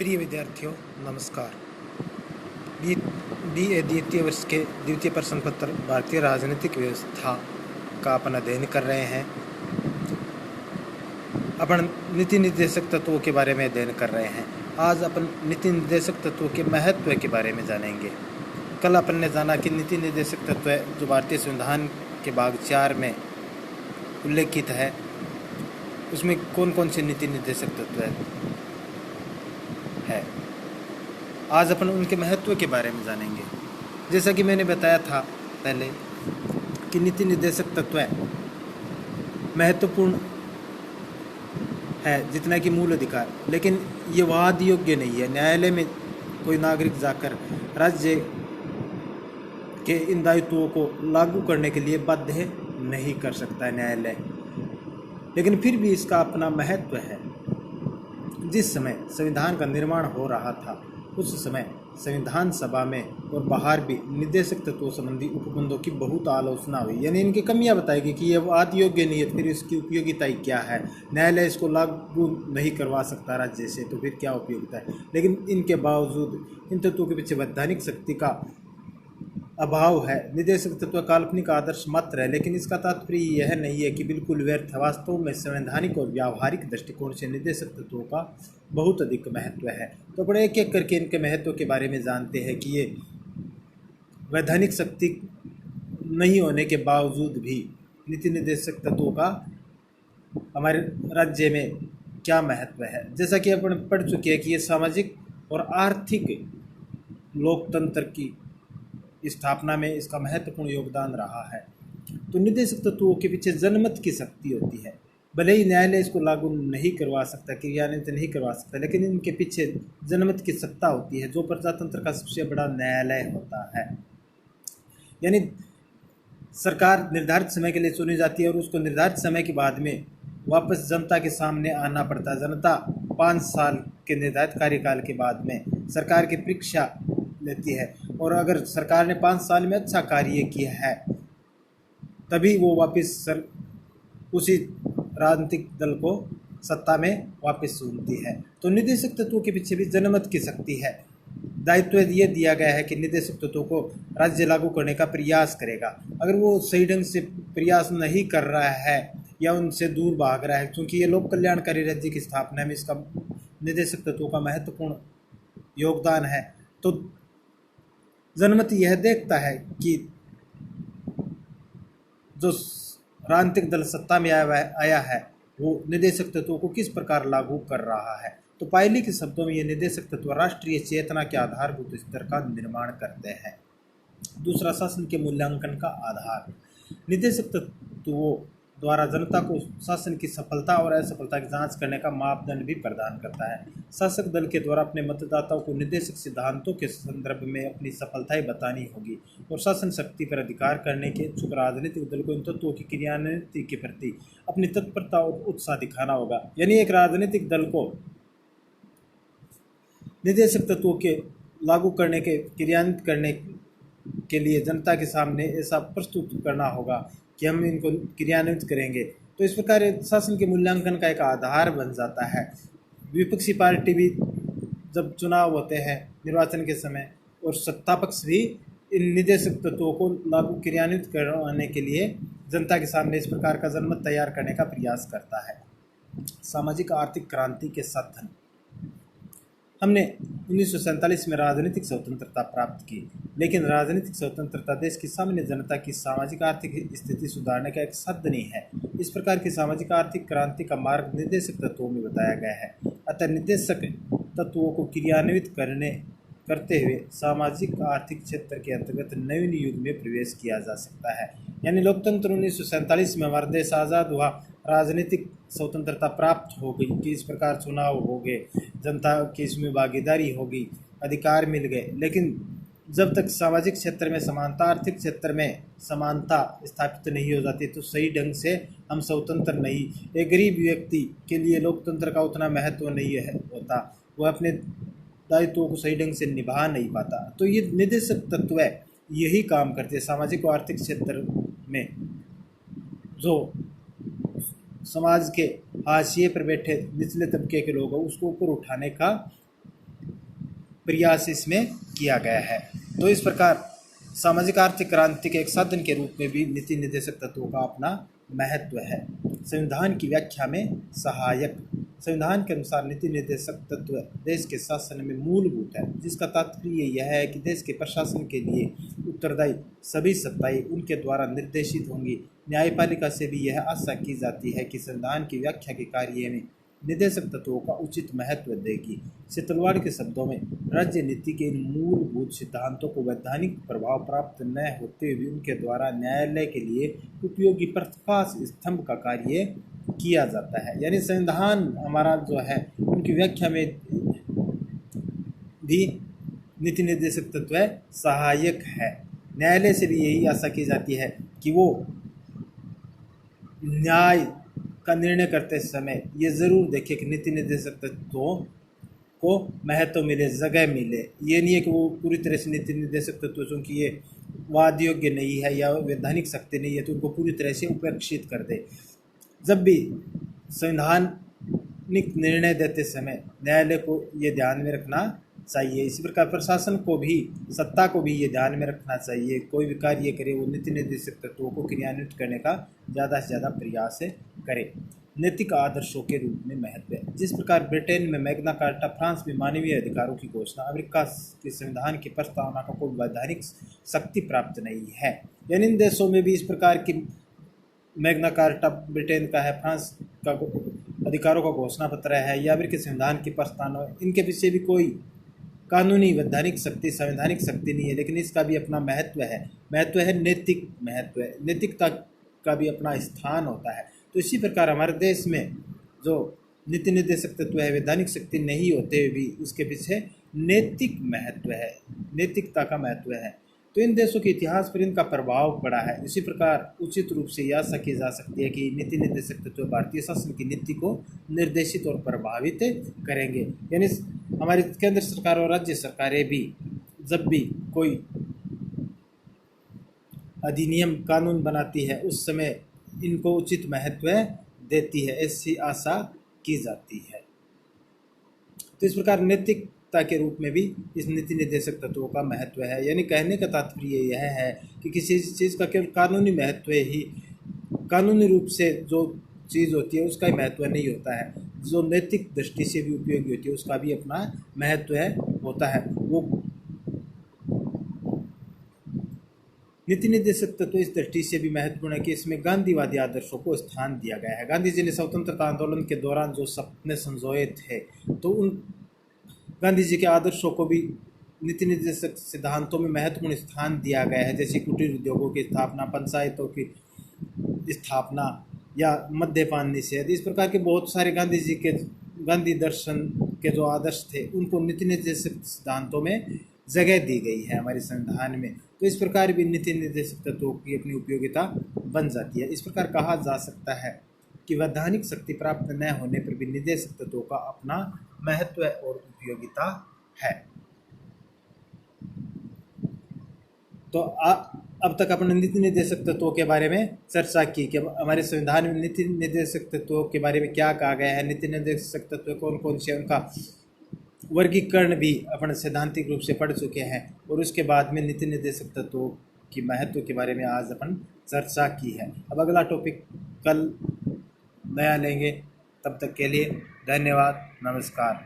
प्रिय विद्यार्थियों नमस्कार। बी BA द्वितीय वर्ष के द्वितीय प्रश्न पत्र भारतीय राजनीतिक व्यवस्था का अपन अध्ययन कर रहे हैं। अपन नीति निर्देशक तत्वों के बारे में अध्ययन कर रहे हैं। आज अपन नीति निर्देशक तत्वों के महत्व के बारे में जानेंगे। कल अपन ने जाना कि नीति निर्देशक तत्व जो भारतीय संविधान के भाग 4 में उल्लेखित है, उसमें कौन कौन से नीति निर्देशक तत्व है। आज अपन उनके महत्व के बारे में जानेंगे। जैसा कि मैंने बताया था पहले कि नीति निर्देशक तत्व महत्वपूर्ण है जितना कि मूल अधिकार, लेकिन ये वाद योग्य नहीं है। न्यायालय में कोई नागरिक जाकर राज्य के इन दायित्वों को लागू करने के लिए बाध्य नहीं कर सकता है न्यायालय, लेकिन फिर भी इसका अपना महत्व है। जिस समय संविधान का निर्माण हो रहा था उस समय संविधान सभा में और बाहर भी निर्देशक तत्वों संबंधी उपबंधों की बहुत आलोचना हुई, यानी इनकी कमियां बताई गई कि ये वाद योग्य नहीं है, फिर इसकी उपयोगिता क्या है। न्यायालय इसको लागू नहीं करवा सकता राज्य से, तो फिर क्या उपयोगिता है। लेकिन इनके बावजूद इन तत्वों के पीछे वैधानिक शक्ति का अभाव है। निर्देशक तत्व काल्पनिक आदर्श मात्र है, लेकिन इसका तात्पर्य यह नहीं है कि बिल्कुल व्यर्थ है। वास्तव में संवैधानिक और व्यावहारिक दृष्टिकोण से निर्देशक तत्वों का बहुत अधिक महत्व है। तो बड़े एक एक करके इनके महत्व के बारे में जानते हैं कि ये वैधानिक शक्ति नहीं होने के बावजूद भी नीति निर्देशक तत्वों का हमारे राज्य में क्या महत्व है। जैसा कि अपन पढ़ चुके हैं कि ये सामाजिक और आर्थिक लोकतंत्र की स्थापना में इसका महत्वपूर्ण योगदान रहा है। तो निर्देशक तत्वों के पीछे जनमत की शक्ति होती है। भले ही न्यायालय इसको लागू नहीं करवा सकता, क्रियान्वित नहीं करवा सकता, लेकिन इनके पीछे जनमत की सत्ता होती है, जो प्रजातंत्र का सबसे बड़ा न्यायालय होता है। यानी सरकार निर्धारित समय के लिए चुनी जाती है और उसको निर्धारित समय के बाद में वापस जनता के सामने आना पड़ता है। जनता 5 साल के निर्धारित कार्यकाल के बाद में सरकार की परीक्षा लेती है, और अगर सरकार ने 5 साल में अच्छा कार्य किया है तभी वो वापस उसी राजनीतिक दल को सत्ता में वापस चुनती है। तो निर्देशक तत्वों के पीछे भी जनमत की शक्ति है। दायित्व ये दिया गया है कि निर्देशक तत्वों को राज्य लागू करने का प्रयास करेगा। अगर वो सही ढंग से प्रयास नहीं कर रहा है या उनसे दूर भाग रहा है, क्योंकि ये लोक कल्याणकारी राज्य की स्थापना में इसका निर्देशक तत्वों का महत्वपूर्ण योगदान है, तो जनमत यह देखता है कि जो राजनीतिक दल सत्ता में आया है वो निर्देशक तत्वों को किस प्रकार लागू कर रहा है। तो पायली के शब्दों में ये निर्देशक तत्व राष्ट्रीय चेतना के आधारभूत स्तर का निर्माण करते हैं। दूसरा, शासन के मूल्यांकन का आधार। निर्देशक तत्वों द्वारा जनता को शासन की सफलता और असफलता की जांच करने का मापदंड भी प्रदान करता है। शासक दल के द्वारा अपने मतदाताओं को निर्देशक सिद्धांतों के संदर्भ में अपनी सफलताएं बतानी होगी, और शासन शक्ति पर अधिकार करने के इच्छुक राजनीतिक दल को इन तत्वों की क्रियान्विति के प्रति अपनी तत्परता और उत्साह दिखाना होगा। यानी एक राजनीतिक दल को निर्देशक तत्वों के लागू करने के क्रियान्वित करने के लिए जनता के सामने ऐसा प्रस्तुत करना होगा कि हम इनको क्रियान्वित करेंगे। तो इस प्रकार शासन के मूल्यांकन का एक आधार बन जाता है। विपक्षी पार्टी भी जब चुनाव होते हैं निर्वाचन के समय, और सत्ता पक्ष भी इन निर्देशक तत्वों को लागू क्रियान्वित करवाने के लिए जनता के सामने इस प्रकार का जनमत तैयार करने का प्रयास करता है। सामाजिक आर्थिक क्रांति के साधन। हमने 1947 में राजनीतिक स्वतंत्रता प्राप्त की, लेकिन राजनीतिक स्वतंत्रता देश की सामान्य जनता की सामाजिक आर्थिक स्थिति सुधारने का एक साधन नहीं है। इस प्रकार की सामाजिक आर्थिक क्रांति का मार्ग निर्देशक तत्वों में बताया गया है। अतः निर्देशक तत्वों को क्रियान्वित करते हुए सामाजिक आर्थिक क्षेत्र के अंतर्गत नवीन युग में प्रवेश किया जा सकता है। यानी लोकतंत्र 1947 में हमारा देश आज़ाद हुआ, राजनीतिक स्वतंत्रता प्राप्त हो गई कि इस प्रकार चुनाव हो गए, जनता की इसमें भागीदारी हो गई, अधिकार मिल गए। लेकिन जब तक सामाजिक क्षेत्र में समानता, आर्थिक क्षेत्र में समानता स्थापित नहीं हो जाती, तो सही ढंग से हम स्वतंत्र नहीं। एक गरीब व्यक्ति के लिए लोकतंत्र का उतना महत्व नहीं होता, वह अपने दायित्वों को सही ढंग से निभा नहीं पाता। तो ये निर्देशक तत्व यही काम करते हैं। सामाजिक और आर्थिक क्षेत्र में जो समाज के हाशिए पर बैठे निचले तबके के लोग हैं उसको ऊपर उठाने का प्रयास इसमें किया गया है। तो इस प्रकार सामाजिक आर्थिक क्रांति के एक साधन के रूप में भी नीति निर्देशक तत्वों का अपना महत्व है। संविधान की व्याख्या में सहायक। संविधान के अनुसार नीति निर्देशक तत्व देश के शासन में मूलभूत है, जिसका तात्पर्य यह है कि देश के प्रशासन के लिए उत्तरदायी सभी सत्ताएं उनके द्वारा निर्देशित होंगी। न्यायपालिका से भी यह आशा की जाती है कि संविधान की व्याख्या के कार्य में निर्देशक तत्वों का उचित महत्व देगी। सेतलवाड़ के शब्दों में, राज्य नीति के इन मूलभूत सिद्धांतों को वैधानिक प्रभाव प्राप्त न होते हुए उनके द्वारा न्यायालय के लिए उपयोगी प्रकाश स्तंभ का कार्य किया जाता है। यानी संविधान हमारा जो है उनकी व्याख्या में भी नीति निर्देशक तत्व सहायक है। न्यायालय से भी यही आशा की जाती है कि वो न्याय का निर्णय करते समय ये ज़रूर देखे कि नीति निर्देशक तत्वों को महत्व मिले, जगह मिले। ये नहीं है कि वो पूरी तरह से नीति निर्देशक तत्व चूँकि ये वाद योग्य नहीं है या वैधानिक शक्ति नहीं है तो उनको पूरी तरह से उपेक्षित कर दे। जब भी संवैधानिक निर्णय देते समय न्यायालय को ये ध्यान में रखना चाहिए। इसी प्रकार प्रशासन को भी, सत्ता को भी ये ध्यान में रखना चाहिए, कोई भी कार्य करे वो नीति निर्देशक तत्वों को क्रियान्वित करने का ज़्यादा से ज़्यादा प्रयास करे। नैतिक आदर्शों के रूप में महत्व है। जिस प्रकार ब्रिटेन में मैग्ना कार्टा, फ्रांस में मानवीय अधिकारों की घोषणा, अमेरिका के संविधान की प्रस्तावना का कोई वैधानिक शक्ति प्राप्त नहीं है। यानी इन देशों में भी इस प्रकार की मैग्ना कार्टा ब्रिटेन का है, फ्रांस का अधिकारों का घोषणा पत्र है या अमेरिकी संविधान की प्रस्तावना, इनके पीछे भी कोई कानूनी वैधानिक शक्ति, संवैधानिक शक्ति नहीं है, लेकिन इसका भी अपना महत्व है। महत्व है नैतिक महत्व है, नैतिकता का भी अपना स्थान होता है। तो इसी प्रकार हमारे देश में जो नीति निर्देशक तत्व है, वैधानिक शक्ति नहीं होते हुए भी उसके पीछे नैतिक महत्व है, नैतिकता का महत्व है। तो इन देशों के इतिहास पर इनका प्रभाव पड़ा है। इसी प्रकार उचित रूप से यह आशा की जा सकती है कि नीति निर्देशक तत्व भारतीय शासन की नीति को निर्देशित और प्रभावित करेंगे। यानी हमारी केंद्र सरकार और राज्य सरकारें भी जब भी कोई अधिनियम, कानून बनाती है उस समय इनको उचित महत्व देती है, ऐसी आशा की जाती है। तो इस प्रकार नैतिकता के रूप में भी इस नीति निर्देशक तत्वों का महत्व है। यानी कहने का तात्पर्य यह है कि किसी चीज़ का केवल कानूनी महत्व ही, कानूनी रूप से जो चीज़ होती है उसका ही महत्व नहीं होता है, जो नैतिक दृष्टि से भी उपयोगी होती है उसका भी अपना महत्व होता है। वो नीति निर्देशक तत्व इस दृष्टि से भी महत्वपूर्ण है कि इसमें गांधीवादी आदर्शों को स्थान दिया गया है। गांधी जी ने स्वतंत्रता आंदोलन के दौरान जो सपने संजोए थे तो उन गांधी जी के आदर्शों को भी नीति निर्देशक सिद्धांतों में महत्वपूर्ण स्थान दिया गया है, जैसे कुटीर उद्योगों की स्थापना, पंचायतों की स्थापना या मद्यपान निषेध। इस प्रकार के बहुत सारे गांधी दर्शन के जो आदर्श थे उनको नीति निर्देशक सिद्धांतों में जगह दी गई है हमारे संविधान में। तो इस प्रकार भी नीति निर्देशक तत्वों की अपनी उपयोगिता बन जाती है। इस प्रकार कहा जा सकता है कि वैधानिक शक्ति प्राप्त न होने पर भी निर्देशक तत्वों का अपना महत्व और उपयोगिता है। तो अब तक अपने नीति निर्देशक तत्वों के बारे में चर्चा की कि हमारे संविधान में नीति निर्देशक तत्वों के बारे में क्या कहा गया है, नीति निर्देशक तत्व कौन कौन से, उनका वर्गीकरण भी अपन सैद्धांतिक रूप से पढ़ चुके हैं और उसके बाद में नीति निर्देशक तत्वों की महत्व के बारे में आज अपन चर्चा की है। अब अगला टॉपिक कल नया लेंगे, तब तक के लिए धन्यवाद, नमस्कार।